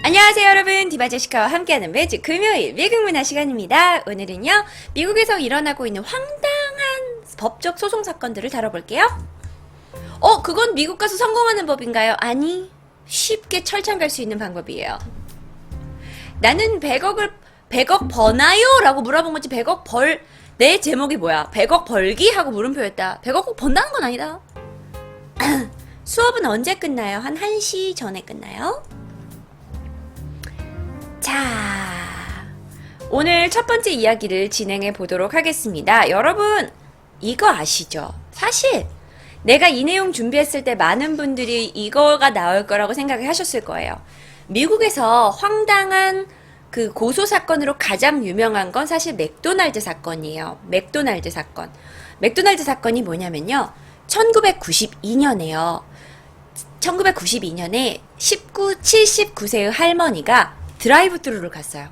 안녕하세요 여러분, 디바제시카와 함께하는 매주 금요일 미국 문화 시간입니다. 오늘은요 미국에서 일어나고 있는 황당한 법적 소송 사건들을 다뤄볼게요. 그건 미국 가서 성공하는 법인가요? 아니, 쉽게 철창 갈 수 있는 방법이에요. 나는 100억 버나요? 라고 물어본 거지. 100억 내 제목이 뭐야? 100억 벌기? 하고 물음표였다. 100억 꼭 번다는 건 아니다. 수업은 언제 끝나요? 한 1시 전에 끝나요? 자, 오늘 첫 번째 이야기를 진행해 보도록 하겠습니다. 여러분, 이거 아시죠? 사실 내가 이 내용 준비했을 때 많은 분들이 이거가 나올 거라고 생각을 하셨을 거예요. 미국에서 황당한 그 고소 사건으로 가장 유명한 건 사실 맥도날드 사건이에요. 맥도날드 사건. 맥도날드 사건이 뭐냐면요. 1992년에요. 1992년에 79세의 할머니가 드라이브 트루를 갔어요.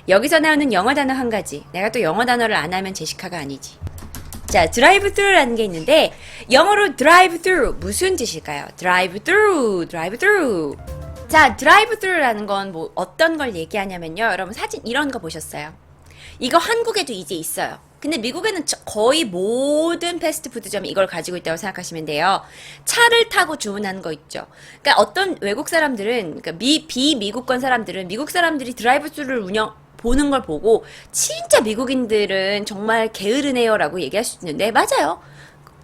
여기서 나오는 영어 단어 한 가지. 내가 또 영어 단어를 안 하면 제시카가 아니지. 자, 드라이브 트루라는 게 있는데 영어로 드라이브 트루 무슨 뜻일까요? 드라이브 트루, 드라이브 트루. 자, 드라이브 트루라는 건 뭐 어떤 걸 얘기하냐면요. 여러분 사진 이런 거 보셨어요? 이거 한국에도 이제 있어요. 근데 미국에는 거의 모든 패스트푸드점이 이걸 가지고 있다고 생각하시면 돼요. 차를 타고 주문하는 거 있죠. 그러니까 어떤 외국 사람들은, 그러니까 비미국권 사람들은 미국 사람들이 드라이브스루를 보는 걸 보고 진짜 미국인들은 정말 게으르네요라고 얘기할 수 있는데 맞아요.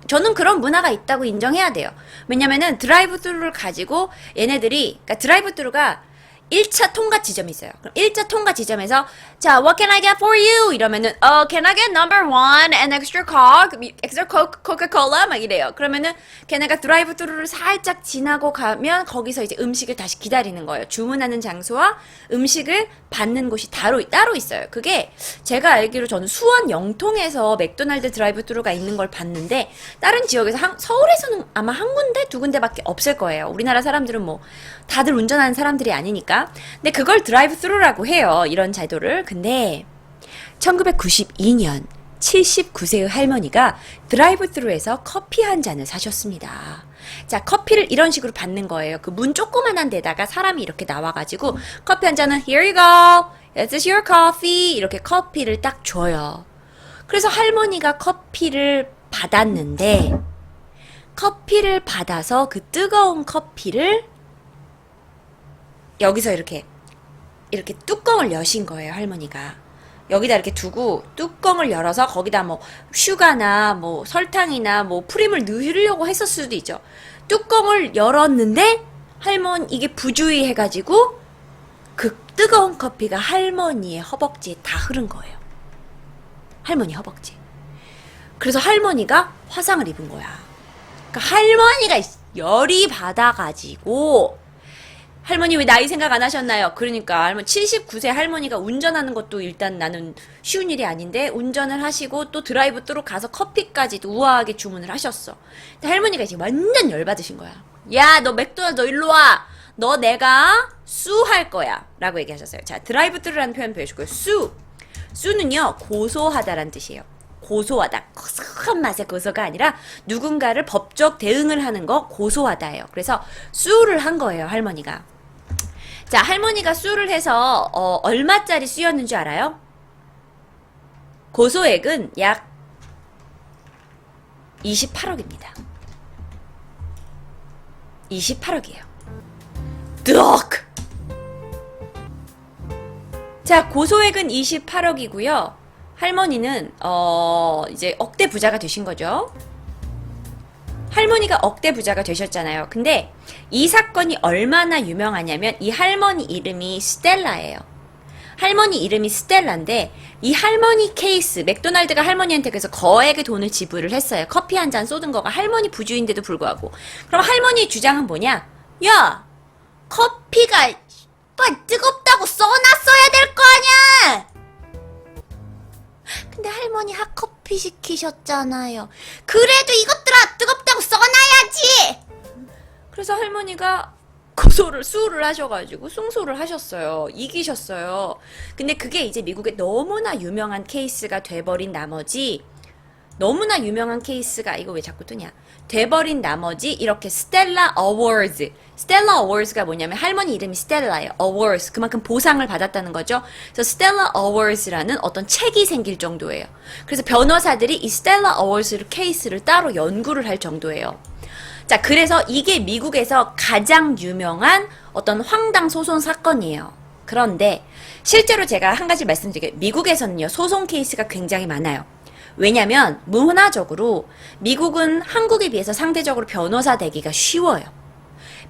저는 그런 문화가 있다고 인정해야 돼요. 왜냐면은 드라이브스루를 가지고 얘네들이, 그러니까 드라이브스루가 1차 통과 지점이 있어요. 그럼 1차 통과 지점에서 자, what can I get for you? 이러면은 can I get number one and extra coke, extra coke, Coca-Cola 막 이래요. 그러면은 걔네가 드라이브 트루를 살짝 지나고 가면 거기서 이제 음식을 다시 기다리는 거예요. 주문하는 장소와 음식을 받는 곳이 따로 있어요. 그게 제가 알기로 저는 수원 영통에서 맥도날드 드라이브 트루가 있는 걸 봤는데 다른 지역에서 서울에서는 아마 한 군데, 두 군데밖에 없을 거예요. 우리나라 사람들은 뭐 다들 운전하는 사람들이 아니니까. 근데 그걸 드라이브 스루라고 해요. 이런 제도를. 근데 1992년 79세의 할머니가 드라이브 스루에서 커피 한 잔을 사셨습니다. 자, 커피를 이런 식으로 받는 거예요. 그 문 조그만한 데다가 사람이 이렇게 나와가지고 커피 한 잔은 here you go, this is your coffee 이렇게 커피를 딱 줘요. 그래서 할머니가 커피를 받았는데 커피를 받아서 그 뜨거운 커피를 여기서 이렇게 뚜껑을 여신 거예요, 할머니가. 여기다 이렇게 두고 뚜껑을 열어서 거기다 뭐 슈가나 뭐 설탕이나 뭐 프림을 넣으려고 했었을 수도 있죠. 뚜껑을 열었는데 이게 부주의해가지고 그 뜨거운 커피가 할머니의 허벅지에 다 흐른 거예요. 할머니 허벅지. 그래서 할머니가 화상을 입은 거야. 그러니까 할머니가 열이 받아가지고 할머니 왜 나이 생각 안 하셨나요? 그러니까 할머니 79세 할머니가 운전하는 것도 일단 나는 쉬운 일이 아닌데 운전을 하시고 또 드라이브 트루 가서 커피까지도 우아하게 주문을 하셨어. 근데 할머니가 이제 완전 열받으신 거야. 야, 너 맥도날드 너 일로 와. 너 내가 수할 거야. 라고 얘기하셨어요. 자, 드라이브 트루라는 표현 배워주고요. 수는요 고소하다란 뜻이에요. 고소하다. 고소한 맛의 고소가 아니라 누군가를 법적 대응을 하는 거 고소하다예요. 그래서 수를 한 거예요, 할머니가. 자, 할머니가 수를 해서 얼마짜리 수였는 줄 알아요? 고소액은 약 28억입니다. 28억이에요. 득! 자, 고소액은 28억이고요. 할머니는 이제 억대 부자가 되신 거죠. 할머니가 억대 부자가 되셨잖아요. 근데 이 사건이 얼마나 유명하냐면 이 할머니 이름이 스텔라예요. 할머니 이름이 스텔라인데 이 할머니 케이스, 맥도날드가 할머니한테 그래서 거액의 돈을 지불을 했어요. 커피 한 잔 쏟은 거가 할머니 부주인데도 불구하고. 그럼 할머니의 주장은 뭐냐? 야, 커피가 뜨겁다고 써놨어야 될 거 아니야! 근데 할머니 핫커피 시키셨잖아요. 그래도 이것들아 뜨겁다고 써놔야지. 그래서 할머니가 수를 하셔가지고 승소를 하셨어요. 이기셨어요. 근데 그게 이제 미국에 너무나 유명한 케이스가 돼버린 나머지 너무나 유명한 케이스가 이거 왜 자꾸 뜨냐? 돼버린 나머지 이렇게 스텔라 어워즈. 스텔라 어워즈가 뭐냐면 할머니 이름이 스텔라예요. 어워즈. 그만큼 보상을 받았다는 거죠. 그래서 스텔라 어워즈라는 어떤 책이 생길 정도예요. 그래서 변호사들이 이 스텔라 어워즈 케이스를 따로 연구를 할 정도예요. 자, 그래서 이게 미국에서 가장 유명한 어떤 황당 소송 사건이에요. 그런데 실제로 제가 한 가지 말씀드릴게요. 미국에서는요, 소송 케이스가 굉장히 많아요. 왜냐면 문화적으로 미국은 한국에 비해서 상대적으로 변호사 되기가 쉬워요.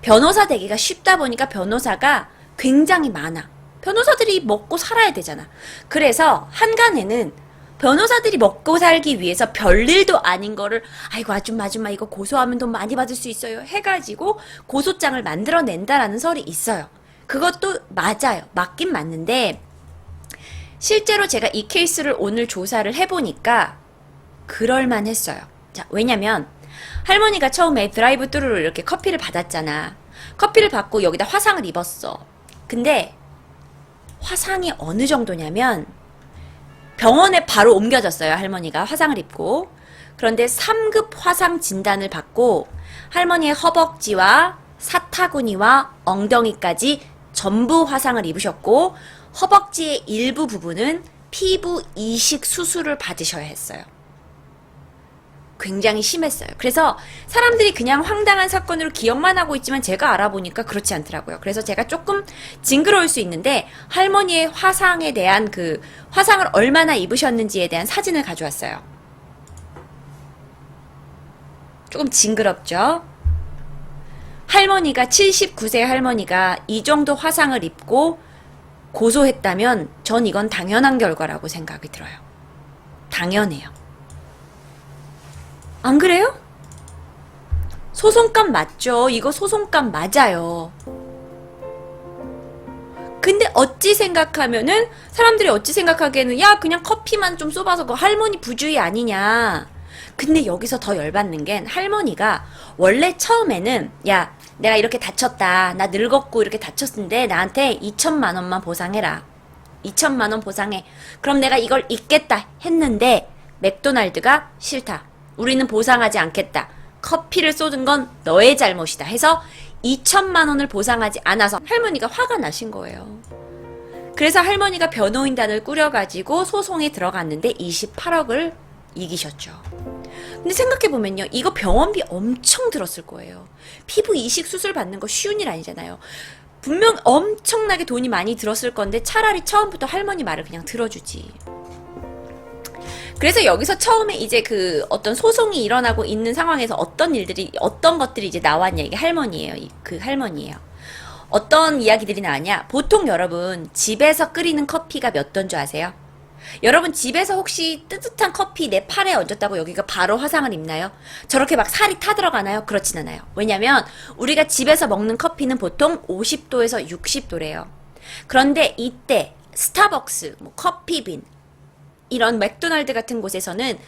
변호사 되기가 쉽다 보니까 변호사가 굉장히 많아. 변호사들이 먹고 살아야 되잖아. 그래서 한간에는 변호사들이 먹고 살기 위해서 별일도 아닌 거를 아이고 아줌마 이거 고소하면 돈 많이 받을 수 있어요 해가지고 고소장을 만들어낸다라는 설이 있어요. 그것도 맞아요. 맞긴 맞는데 실제로 제가 이 케이스를 오늘 조사를 해보니까 그럴만 했어요. 자, 왜냐면 할머니가 처음에 드라이브 뚜루로 이렇게 커피를 받았잖아. 커피를 받고 여기다 화상을 입었어. 근데 화상이 어느 정도냐면 병원에 바로 옮겨졌어요. 할머니가 화상을 입고. 그런데 3급 화상 진단을 받고 할머니의 허벅지와 사타구니와 엉덩이까지 전부 화상을 입으셨고 허벅지의 일부 부분은 피부 이식 수술을 받으셔야 했어요. 굉장히 심했어요. 그래서 사람들이 그냥 황당한 사건으로 기억만 하고 있지만 제가 알아보니까 그렇지 않더라고요. 그래서 제가 조금 징그러울 수 있는데 할머니의 화상에 대한 그 화상을 얼마나 입으셨는지에 대한 사진을 가져왔어요. 조금 징그럽죠? 할머니가 79세 할머니가 이 정도 화상을 입고 고소했다면 전 이건 당연한 결과라고 생각이 들어요. 당연해요. 안 그래요? 소송감 맞죠? 이거 소송감 맞아요. 근데 어찌 생각하면은 사람들이 어찌 생각하기에는 야 그냥 커피만 좀 쏘봐서 그 할머니 부주의 아니냐. 근데 여기서 더 열받는 게 할머니가 원래 처음에는 야 내가 이렇게 다쳤다. 나 늙었고 이렇게 다쳤는데 나한테 2천만 원만 보상해라. 2천만 원 보상해. 그럼 내가 이걸 잊겠다 했는데 맥도날드가 싫다. 우리는 보상하지 않겠다. 커피를 쏟은 건 너의 잘못이다 해서 2천만 원을 보상하지 않아서 할머니가 화가 나신 거예요. 그래서 할머니가 변호인단을 꾸려가지고 소송에 들어갔는데 28억을 이기셨죠. 근데 생각해보면요. 이거 병원비 엄청 들었을 거예요. 피부 이식 수술 받는 거 쉬운 일 아니잖아요. 분명 엄청나게 돈이 많이 들었을 건데 차라리 처음부터 할머니 말을 그냥 들어주지. 그래서 여기서 처음에 이제 그 어떤 소송이 일어나고 있는 상황에서 어떤 것들이 이제 나왔냐. 이게 할머니예요. 그 할머니예요. 어떤 이야기들이 나왔냐. 보통 여러분 집에서 끓이는 커피가 몇 도인 줄 아세요? 여러분 집에서 혹시 뜨뜻한 커피 내 팔에 얹었다고 여기가 바로 화상을 입나요? 저렇게 막 살이 타들어가나요? 그렇진 않아요. 왜냐면 우리가 집에서 먹는 커피는 보통 50도에서 60도래요. 그런데 이때 스타벅스, 뭐 커피빈, 이런 맥도날드 같은 곳에서는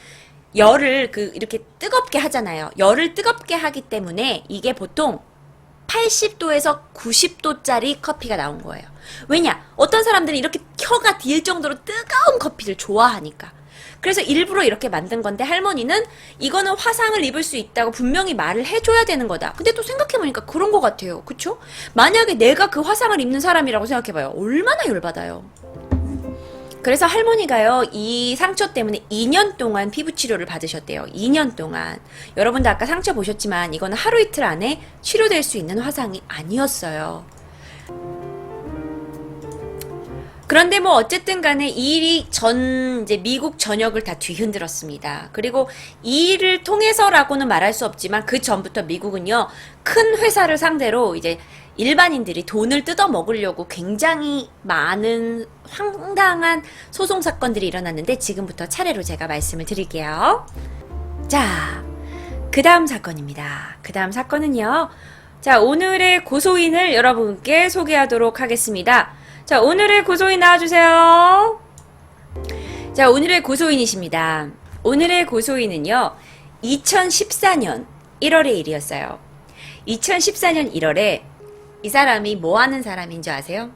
열을 이렇게 뜨겁게 하잖아요. 열을 뜨겁게 하기 때문에 이게 보통 80도에서 90도짜리 커피가 나온 거예요. 왜냐? 어떤 사람들은 이렇게 혀가 딜 정도로 뜨거운 커피를 좋아하니까. 그래서 일부러 이렇게 만든 건데 할머니는 이거는 화상을 입을 수 있다고 분명히 말을 해줘야 되는 거다. 근데 또 생각해보니까 그런 것 같아요. 그쵸? 만약에 내가 그 화상을 입는 사람이라고 생각해봐요. 얼마나 열받아요. 그래서 할머니가요, 이 상처 때문에 2년 동안 피부 치료를 받으셨대요. 2년 동안. 여러분도 아까 상처 보셨지만 이거는 하루 이틀 안에 치료될 수 있는 화상이 아니었어요. 그런데 뭐 어쨌든 간에 이 일이 이제 미국 전역을 다 뒤흔들었습니다. 그리고 이 일을 통해서라고는 말할 수 없지만 그 전부터 미국은요, 큰 회사를 상대로 이제 일반인들이 돈을 뜯어 먹으려고 굉장히 많은 황당한 소송 사건들이 일어났는데 지금부터 차례로 제가 말씀을 드릴게요. 자, 그 다음 사건입니다. 그 다음 사건은요. 자, 오늘의 고소인을 여러분께 소개하도록 하겠습니다. 자, 오늘의 고소인 나와주세요. 자, 오늘의 고소인이십니다. 오늘의 고소인은요, 2014년 1월의 일이었어요. 2014년 1월에 이 사람이 뭐 하는 사람인 줄 아세요?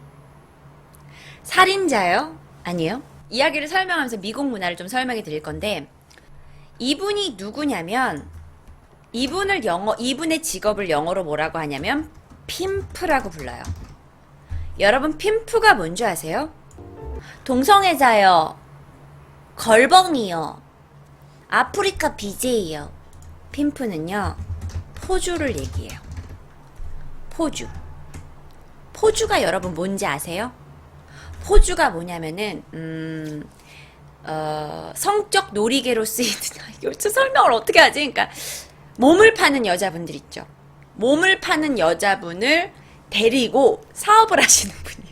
살인자요? 아니에요? 이야기를 설명하면서 미국 문화를 좀 설명해 드릴 건데, 이분이 누구냐면, 이분의 직업을 영어로 뭐라고 하냐면, 핌프라고 불러요. 여러분, 핌프가 뭔지 아세요? 동성애자요. 걸벙이요. 아프리카 BJ요. 핌프는요, 포주를 얘기해요. 포주. 포주가 여러분 뭔지 아세요? 포주가 뭐냐면은, 성적 놀이개로 쓰이는, 이거 설명을 어떻게 하지? 그러니까, 몸을 파는 여자분들 있죠. 몸을 파는 여자분을 데리고 사업을 하시는 분이에요.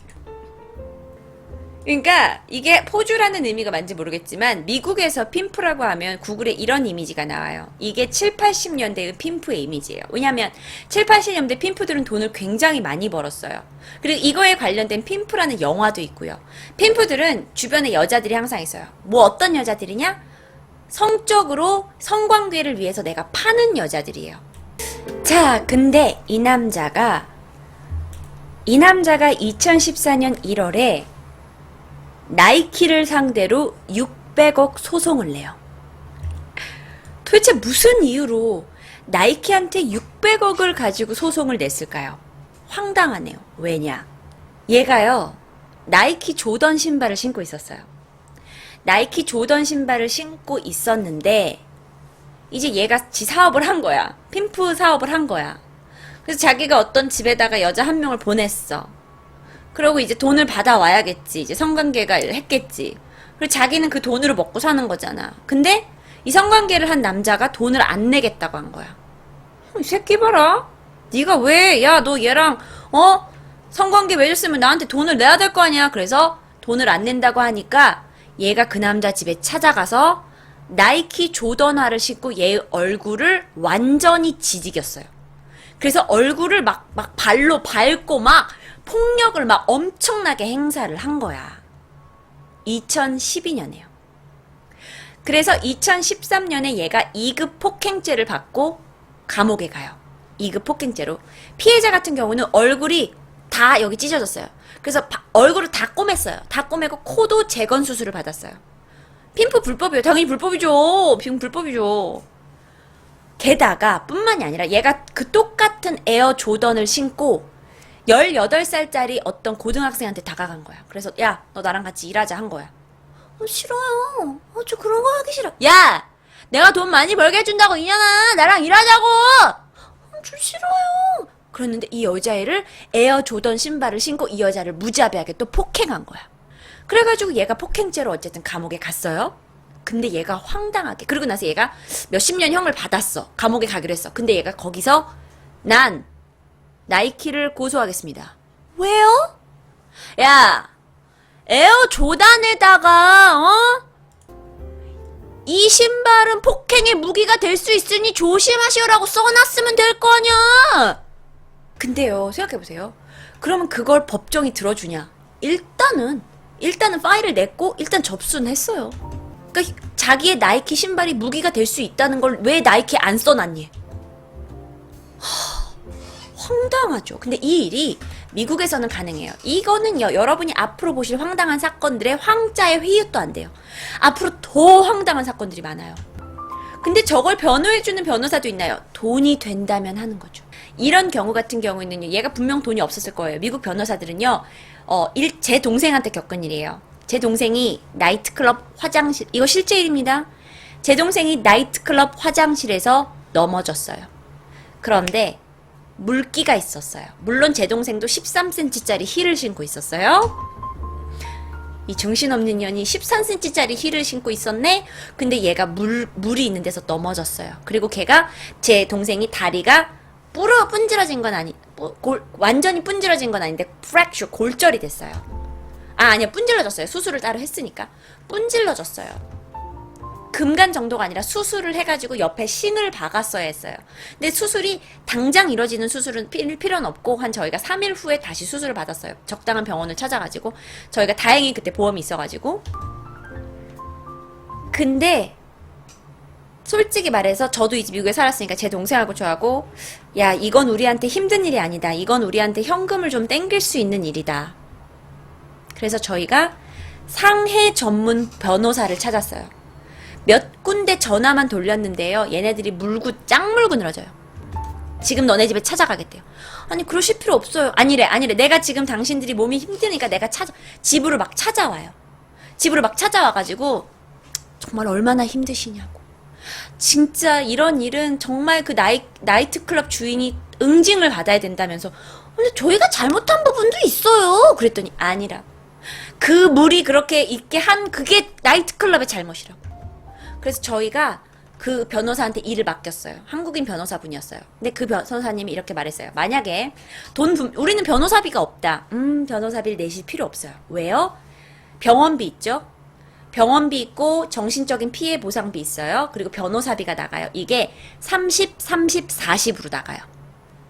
그러니까 이게 포주라는 의미가 뭔지 모르겠지만 미국에서 핌프라고 하면 구글에 이런 이미지가 나와요. 이게 7, 80년대의 핌프의 이미지예요. 왜냐하면 7, 80년대 핌프들은 돈을 굉장히 많이 벌었어요. 그리고 이거에 관련된 핌프라는 영화도 있고요. 핌프들은 주변에 여자들이 항상 있어요. 뭐 어떤 여자들이냐? 성적으로 성관계를 위해서 내가 파는 여자들이에요. 자, 근데 이 남자가 2014년 1월에 나이키를 상대로 600억 소송을 내요. 도대체 무슨 이유로 나이키한테 600억을 가지고 소송을 냈을까요? 황당하네요. 왜냐? 얘가요, 나이키 조던 신발을 신고 있었어요. 나이키 조던 신발을 신고 있었는데 이제 얘가 지 사업을 한 거야. 핌프 사업을 한 거야. 그래서 자기가 어떤 집에다가 여자 한 명을 보냈어. 그러고 이제 돈을 받아와야겠지. 이제 성관계가 했겠지. 그리고 자기는 그 돈으로 먹고 사는 거잖아. 근데 이 성관계를 한 남자가 돈을 안 내겠다고 한 거야. 이 새끼 봐라. 네가 왜, 야, 너 얘랑 성관계 맺었으면 나한테 돈을 내야 될 거 아니야. 그래서 돈을 안 낸다고 하니까 얘가 그 남자 집에 찾아가서 나이키 조던화를 신고 얘 얼굴을 완전히 지지겼어요. 그래서 얼굴을 막 발로 밟고 막 폭력을 막 엄청나게 행사를 한 거야. 2012년에요. 그래서 2013년에 얘가 2급 폭행죄를 받고 감옥에 가요. 2급 폭행죄로. 피해자 같은 경우는 얼굴이 다 여기 찢어졌어요. 그래서 얼굴을 다 꼬맸어요. 다 꼬매고 코도 재건 수술을 받았어요. 핌프 불법이에요. 당연히 불법이죠. 지금 불법이죠. 게다가 뿐만이 아니라 얘가 그 똑같은 에어 조던을 신고 18살짜리 어떤 고등학생한테 다가간 거야. 그래서 야, 너 나랑 같이 일하자 한 거야. 싫어요. 저 그런 거 하기 싫어. 야! 내가 돈 많이 벌게 해준다고 이년아. 나랑 일하자고. 저 싫어요. 그랬는데 이 여자애를 에어 조던 신발을 신고 이 여자를 무자비하게 또 폭행한 거야. 그래가지고 얘가 폭행죄로 어쨌든 감옥에 갔어요. 근데 얘가 황당하게, 그리고 나서 얘가 몇십 년 형을 받았어. 감옥에 가기로 했어. 근데 얘가 거기서 난 나이키를 고소하겠습니다. 왜요? 야, 에어 조단에다가 이 신발은 폭행의 무기가 될 수 있으니 조심하시오라고 써놨으면 될 거 아니야. 근데요, 생각해보세요. 그러면 그걸 법정이 들어주냐? 일단은 파일을 냈고 일단 접수는 했어요. 그러니까 자기의 나이키 신발이 무기가 될 수 있다는 걸 왜 나이키에 안 써놨니? 황당하죠. 근데 이 일이 미국에서는 가능해요. 이거는요, 여러분이 앞으로 보실 황당한 사건들의 황자의 회유도 안 돼요. 앞으로 더 황당한 사건들이 많아요. 근데 저걸 변호해주는 변호사도 있나요? 돈이 된다면 하는 거죠. 이런 경우 같은 경우에는요, 얘가 분명 돈이 없었을 거예요. 미국 변호사들은요, 제 동생한테 겪은 일이에요. 제 동생이 나이트클럽 화장실, 이거 실제 일입니다. 제 동생이 나이트클럽 화장실에서 넘어졌어요. 그런데 물기가 있었어요. 물론 제 동생도 13cm짜리 힐을 신고 있었어요. 이 정신없는 년이 13cm짜리 힐을 신고 있었네? 근데 얘가 물이 있는 데서 넘어졌어요. 그리고 걔가, 제 동생이 다리가 분질러진 건 완전히 분질러진 건 아닌데, fracture, 골절이 됐어요. 아니야, 분질러졌어요. 수술을 따로 했으니까. 분질러졌어요. 금간 정도가 아니라 수술을 해가지고 옆에 싱을 박았어야 했어요. 근데 수술이 당장 이뤄지는 수술은 필요는 없고 한 저희가 3일 후에 다시 수술을 받았어요. 적당한 병원을 찾아가지고 저희가 다행히 그때 보험이 있어가지고. 근데 솔직히 말해서 저도 이제 미국에 살았으니까 제 동생하고 저하고 야, 이건 우리한테 힘든 일이 아니다. 이건 우리한테 현금을 좀 땡길 수 있는 일이다. 그래서 저희가 상해 전문 변호사를 찾았어요. 몇 군데 전화만 돌렸는데요. 얘네들이 짱 물고 늘어져요. 지금 너네 집에 찾아가겠대요. 아니 그러실 필요 없어요. 아니래. 내가 지금 당신들이 몸이 힘드니까 내가 집으로 막 찾아와요. 집으로 막 찾아와가지고 정말 얼마나 힘드시냐고. 진짜 이런 일은 정말 그 나이트클럽 주인이 응징을 받아야 된다면서. 근데 저희가 잘못한 부분도 있어요. 그랬더니 아니라. 그 물이 그렇게 있게 한 그게 나이트클럽의 잘못이라고. 그래서 저희가 그 변호사한테 일을 맡겼어요. 한국인 변호사분이었어요. 근데 그 변호사님이 이렇게 말했어요. 만약에 우리는 변호사비가 없다. 변호사비를 내실 필요 없어요. 왜요? 병원비 있죠? 병원비 있고 정신적인 피해 보상비 있어요. 그리고 변호사비가 나가요. 이게 30, 30, 40으로 나가요.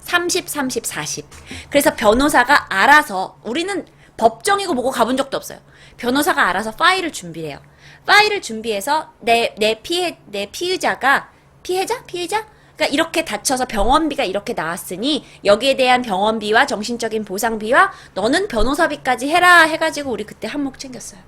30, 30, 40. 그래서 변호사가 알아서, 우리는 법정이고 뭐고 가본 적도 없어요. 변호사가 알아서 파일을 준비해요. 파일을 준비해서 내 피해자가 피해자? 그러니까 이렇게 다쳐서 병원비가 이렇게 나왔으니 여기에 대한 병원비와 정신적인 보상비와 너는 변호사비까지 해라 해가지고 우리 그때 한몫 챙겼어요.